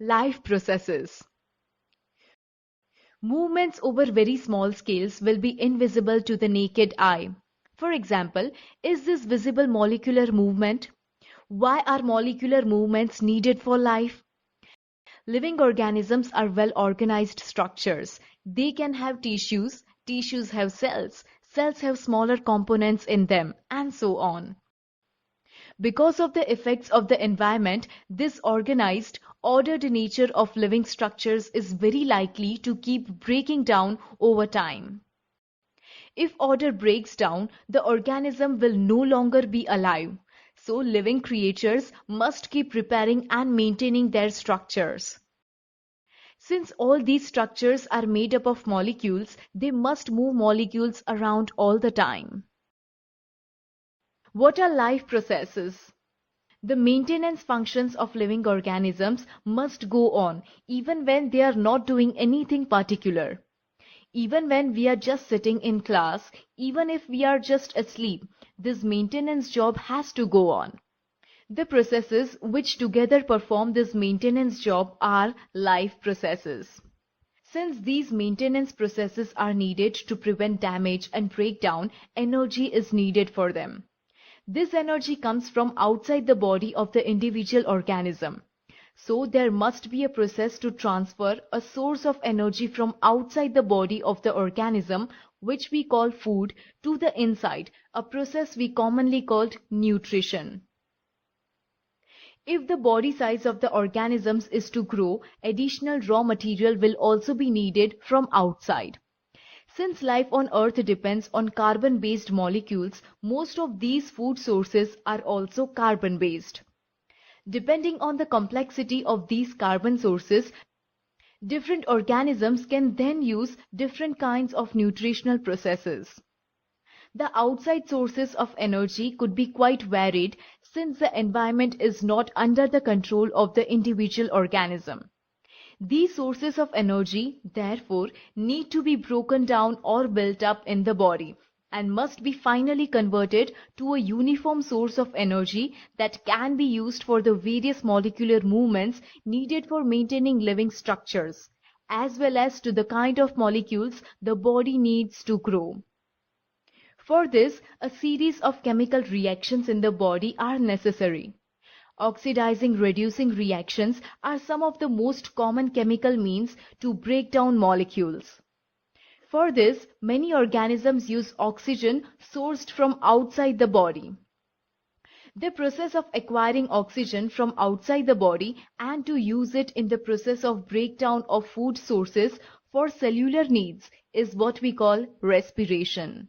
Life processes. Movements over very small scales will be invisible to the naked eye. For example, is this visible molecular movement? Why are molecular movements needed for life? Living organisms are well-organized structures. They can have tissues, tissues have cells, cells have smaller components in them, and so on. Because of the effects of the environment, this organized, ordered nature of living structures is very likely to keep breaking down over time. If order breaks down, the organism will no longer be alive. So living creatures must keep repairing and maintaining their structures. Since all these structures are made up of molecules, they must move molecules around all the time. What are life processes? The maintenance functions of living organisms must go on even when they are not doing anything particular. Even when we are just sitting in class, even if we are just asleep, this maintenance job has to go on. The processes which together perform this maintenance job are life processes. Since these maintenance processes are needed to prevent damage and breakdown, energy is needed for them. This energy comes from outside the body of the individual organism. So there must be a process to transfer a source of energy from outside the body of the organism, which we call food, to the inside, a process we commonly called nutrition. If the body size of the organisms is to grow, additional raw material will also be needed from outside. Since life on Earth depends on carbon-based molecules, most of these food sources are also carbon-based. Depending on the complexity of these carbon sources, different organisms can then use different kinds of nutritional processes. The outside sources of energy could be quite varied since the environment is not under the control of the individual organism. These sources of energy, therefore, need to be broken down or built up in the body and must be finally converted to a uniform source of energy that can be used for the various molecular movements needed for maintaining living structures, as well as to the kind of molecules the body needs to grow. For this, a series of chemical reactions in the body are necessary. Oxidizing-reducing reactions are some of the most common chemical means to break down molecules. For this, many organisms use oxygen sourced from outside the body. The process of acquiring oxygen from outside the body and to use it in the process of breakdown of food sources for cellular needs is what we call respiration.